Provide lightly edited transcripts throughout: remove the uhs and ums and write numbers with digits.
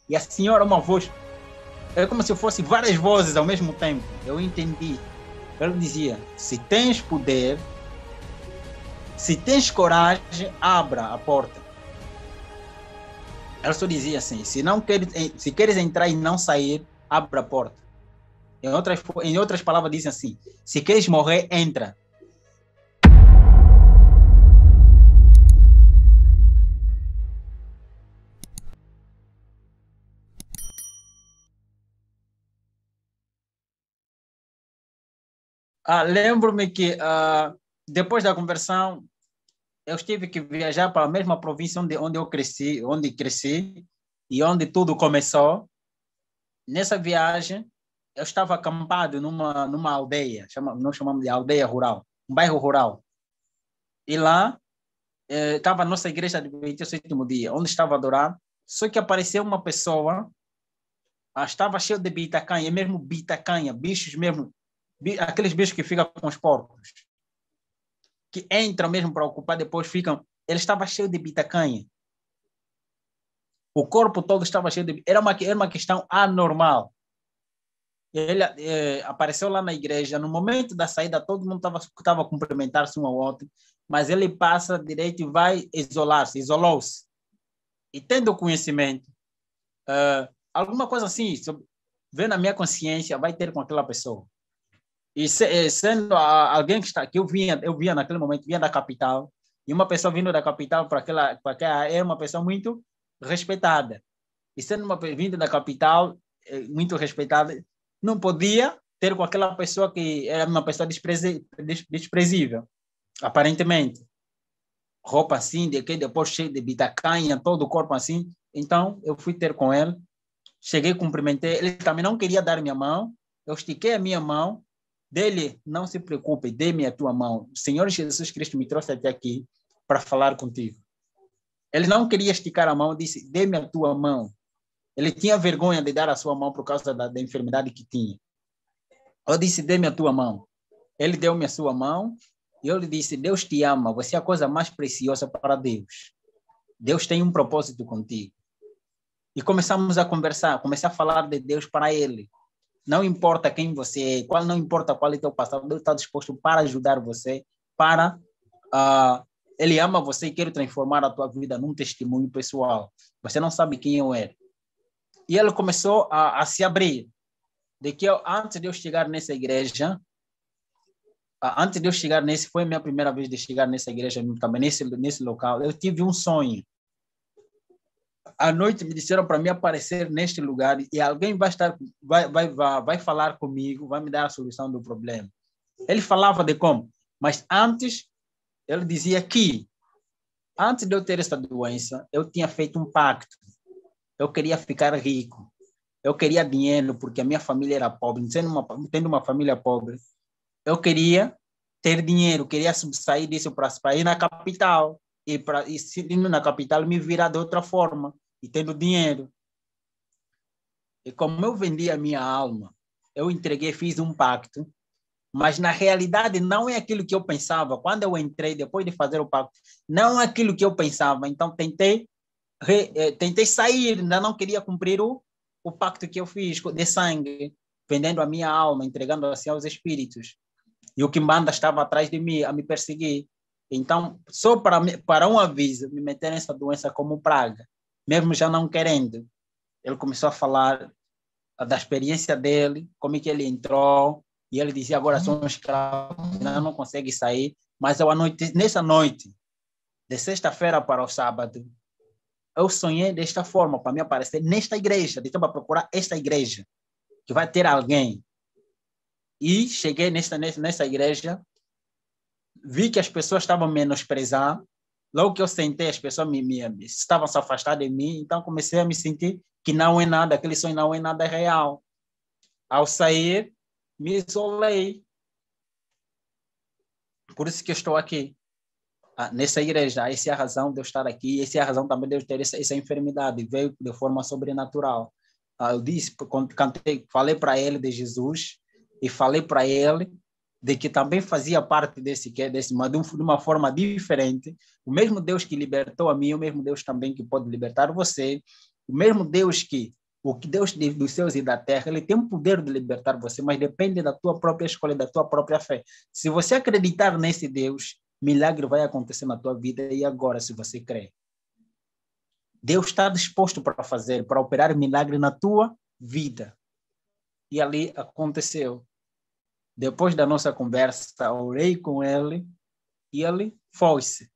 E a senhora, uma voz, é como se fosse várias vozes ao mesmo tempo. Eu entendi. Ele dizia, se tens poder, se tens coragem, abra a porta. Ela só dizia assim, se queres entrar e não sair, abra a porta. Em outras palavras, dizem assim, se queres morrer, entra. Lembro-me que depois da conversão, eu tive que viajar para a mesma província onde eu cresci, e onde tudo começou. Nessa viagem, eu estava acampado numa aldeia, nós chamamos de aldeia rural, um bairro rural. E lá estava a nossa igreja de 27º dia, onde estava adorando, só que apareceu uma pessoa, estava cheio de bitacanha, mesmo bitacanha, bichos mesmo, aqueles bichos que ficam com os porcos, que entram mesmo para ocupar, depois ficam. Ele estava cheio de bitacanha. O corpo todo estava cheio de. Era uma questão anormal. Ele apareceu lá na igreja. No momento da saída, todo mundo estava a cumprimentar-se um ao outro, mas ele passa direito e vai isolou-se. E tendo conhecimento, alguma coisa assim, vê na minha consciência, vai ter com aquela pessoa. E sendo alguém que eu via naquele momento, vinha da capital, e uma pessoa vindo da capital para aquela era uma pessoa muito respeitada. E sendo vinda da capital, muito respeitada, não podia ter com aquela pessoa que era uma pessoa desprezível, aparentemente. Roupa assim, depois cheio de bitacanha, todo o corpo assim. Então, eu fui ter com ele, cheguei, cumprimentei, ele também não queria dar minha mão, eu estiquei a minha mão, dele, não se preocupe, dê-me a tua mão. O Senhor Jesus Cristo me trouxe até aqui para falar contigo. Ele não queria esticar a mão, disse, dê-me a tua mão. Ele tinha vergonha de dar a sua mão por causa da enfermidade que tinha. Eu disse, dê-me a tua mão. Ele deu-me a sua mão e eu lhe disse, Deus te ama, você é a coisa mais preciosa para Deus. Deus tem um propósito contigo. E começamos a conversar, comecei a falar de Deus para ele. Não importa quem você é, não importa qual é o teu passado, Deus está disposto para ajudar você, Ele ama você e quer transformar a tua vida num testemunho pessoal. Você não sabe quem eu era. E ele começou a se abrir. De que antes de eu chegar nessa igreja, foi a minha primeira vez de chegar nessa igreja, também nesse local, eu tive um sonho. À noite me disseram para mim aparecer neste lugar e alguém vai falar comigo, vai me dar a solução do problema. Ele falava de como, mas antes ele dizia que antes de eu ter essa doença, eu tinha feito um pacto. Eu queria ficar rico. Eu queria dinheiro porque a minha família era pobre. Tendo uma família pobre, eu queria ter dinheiro, queria sair disso para ir na capital. E indo na capital me virar de outra forma e tendo dinheiro. E como eu vendi a minha alma, eu entreguei, fiz um pacto, mas na realidade não é aquilo que eu pensava. Quando eu entrei, depois de fazer o pacto, não é aquilo que eu pensava. Então tentei sair, ainda não queria cumprir o pacto que eu fiz de sangue, vendendo a minha alma, entregando assim aos espíritos. E o Quimbanda estava atrás de mim, a me perseguir. Então, só para um aviso, me meter nessa doença como praga, mesmo já não querendo. Ele começou a falar da experiência dele, como é que ele entrou, e ele dizia, agora sou um escravo, não consegue sair, mas nessa noite, de sexta-feira para o sábado, eu sonhei desta forma, para me aparecer nesta igreja, estava a procurar esta igreja, que vai ter alguém. E cheguei nessa igreja, vi que as pessoas estavam me menosprezando. Logo que eu sentei, as pessoas estavam se afastando de mim, então comecei a me sentir que não é nada, aquele sonho não é nada real. Ao sair, me isolei. Por isso que eu estou aqui, nessa igreja. Essa é a razão de eu estar aqui, essa é a razão também de eu ter essa enfermidade, veio de forma sobrenatural. Eu disse, falei para ele de Jesus e falei para ele de que também fazia parte mas de uma forma diferente. O mesmo Deus que libertou a mim, o mesmo Deus também que pode libertar você, o mesmo Deus que o que Deus dos céus e da terra, ele tem o poder de libertar você, mas depende da tua própria escolha, da tua própria fé. Se você acreditar nesse Deus, milagre vai acontecer na tua vida e agora, se você crê. Deus está disposto para fazer, para operar milagre na tua vida. E ali aconteceu. Depois da nossa conversa, orei com ele e ele foi-se.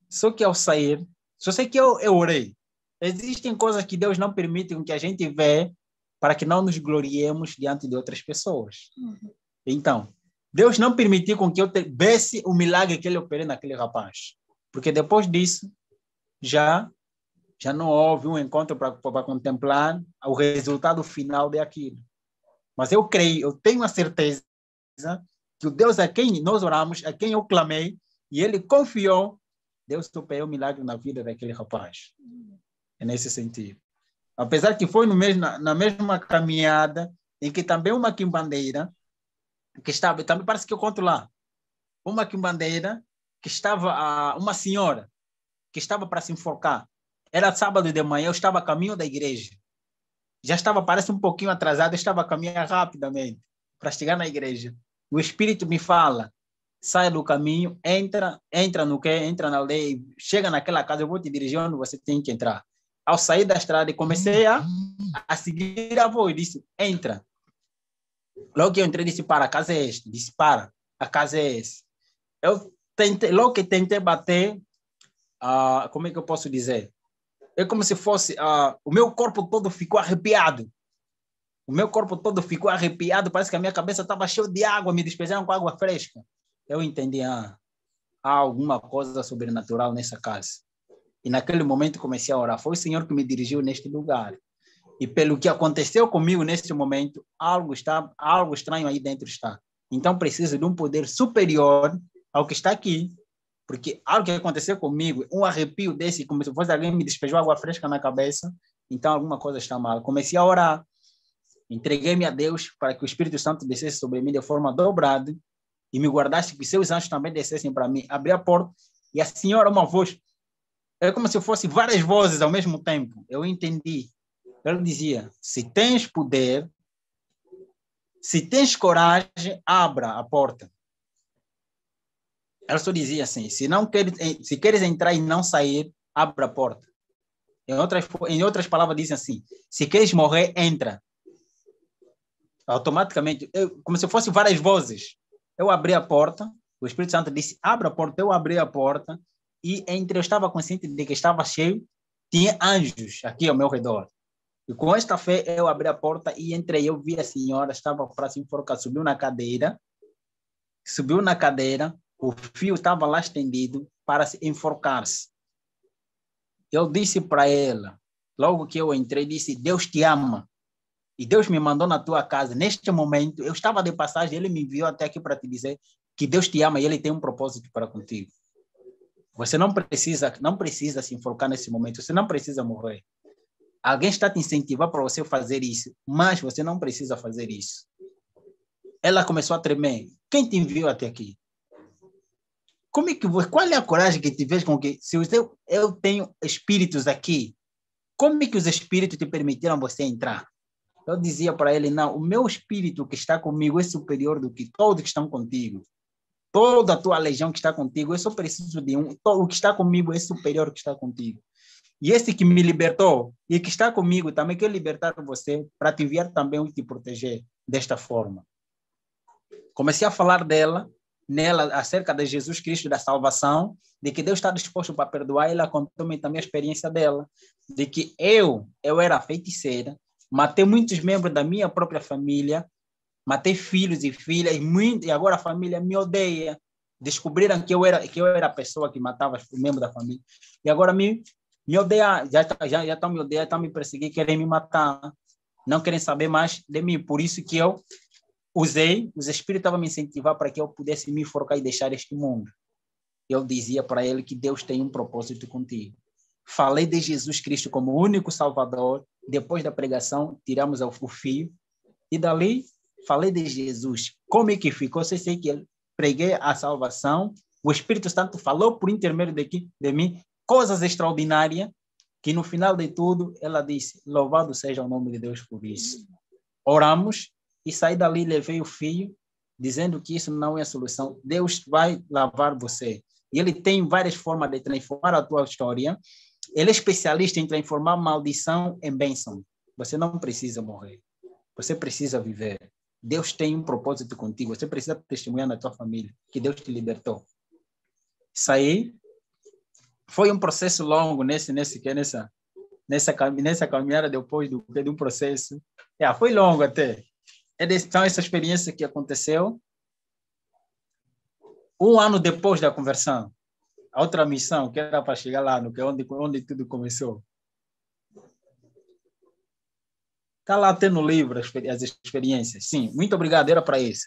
Só que ao sair, só sei que eu orei. Existem coisas que Deus não permite que a gente vê para que não nos gloriemos diante de outras pessoas. Então, Deus não permitiu com que eu visse o milagre que ele operou naquele rapaz. Porque depois disso, já não houve um encontro para contemplar o resultado final daquilo. Mas eu creio, eu tenho a certeza que o Deus a quem nós oramos, a quem eu clamei, e ele confiou, Deus operou o milagre na vida daquele rapaz. É nesse sentido. Apesar que foi na mesma caminhada, em que também uma quimbandeira, que estava, também parece que eu conto lá, uma quimbandeira, que estava, uma senhora, que estava para se enforcar. Era sábado de manhã, eu estava a caminho da igreja. Já estava, parece um pouquinho atrasado, eu estava a caminhar rapidamente para chegar na igreja. O Espírito me fala, sai do caminho, entra no quê? Entra na aldeia, chega naquela casa, eu vou te dirigir onde você tem que entrar. Ao sair da estrada, comecei a seguir a voz, disse, entra. Logo que eu entrei, disse, para, a casa é esta. Disse, para, a casa é essa. Eu tentei, logo que tentei bater, como é que eu posso dizer? É como se fosse, o meu corpo todo ficou arrepiado. O meu corpo todo ficou arrepiado, parece que a minha cabeça estava cheia de água, me despejaram com água fresca. Eu entendi, há alguma coisa sobrenatural nessa casa. E naquele momento comecei a orar. Foi o Senhor que me dirigiu neste lugar. E pelo que aconteceu comigo neste momento, algo estranho aí dentro está. Então preciso de um poder superior ao que está aqui. Porque algo que aconteceu comigo, um arrepio desse, como se fosse alguém me despejou água fresca na cabeça, então alguma coisa está mal. Comecei a orar. Entreguei-me a Deus para que o Espírito Santo descesse sobre mim de forma dobrada e me guardasse, que seus anjos também descessem para mim. Abri a porta e a senhora, uma voz, é como se fosse várias vozes ao mesmo tempo. Eu entendi. Ele dizia, se tens poder, se tens coragem, abra a porta. Ela só dizia assim, se queres entrar e não sair, abra a porta. Em outras palavras, dizem assim, se queres morrer, entra. Automaticamente, como se fossem várias vozes. Eu abri a porta, o Espírito Santo disse, abra a porta, eu abri a porta, e eu estava consciente de que estava cheio, tinha anjos aqui ao meu redor. E com esta fé, eu abri a porta e entrei, eu vi a senhora, estava para se enforcar, subiu na cadeira, o fio estava lá estendido para se enforcar-se. Eu disse para ela, logo que eu entrei, disse, Deus te ama. E Deus me mandou na tua casa. Neste momento, eu estava de passagem, ele me enviou até aqui para te dizer que Deus te ama e ele tem um propósito para contigo. Você não precisa se enforcar nesse momento, você não precisa morrer. Alguém está te incentivando para você fazer isso, mas você não precisa fazer isso. Ela começou a tremer. Quem te enviou até aqui? Qual é a coragem que te vês com que, se eu tenho espíritos aqui, como é que os espíritos te permitiram você entrar? Eu dizia para ele, não, o meu espírito que está comigo é superior do que todos que estão contigo. Toda a tua legião que está contigo, eu só preciso de um. O que está comigo é superior ao que está contigo. E esse que me libertou e que está comigo também quer libertar você para te enviar também e te proteger desta forma. Comecei a falar nela acerca de Jesus Cristo, da salvação, de que Deus está disposto para perdoar. Ela contou-me também a experiência dela, de que eu era feiticeira, matei muitos membros da minha própria família, matei filhos e filhas, e agora a família me odeia. Descobriram que eu era a pessoa que matava os membros da família. E agora me odeiam, já estão me odiando, estão me perseguindo, querem me matar. Não querem saber mais de mim. Por isso que eu os espíritos estavam me incentivar para que eu pudesse me enforcar e deixar este mundo. Eu dizia para ele que Deus tem um propósito contigo. Falei de Jesus Cristo como o único Salvador. Depois da pregação, tiramos o fio. E dali, falei de Jesus. Como é que ficou? Eu sei que eu preguei a salvação. O Espírito Santo falou por intermédio de mim coisas extraordinárias. que no final de tudo, ela disse, louvado seja o nome de Deus por isso. Oramos e saí dali, levei o filho, dizendo que isso não é a solução. Deus vai lavar você. E ele tem várias formas de transformar a tua história. Ele é especialista em transformar maldição em bênção. Você não precisa morrer. Você precisa viver. Deus tem um propósito contigo. Você precisa testemunhar na tua família que Deus te libertou. Isso aí foi um processo longo nessa caminhada depois de um processo. Foi longo até. Então, essa experiência que aconteceu. Um ano depois da conversão, a outra missão, que era para chegar lá, onde tudo começou. Está lá até no livro as experiências. Sim, muito obrigado, era para isso.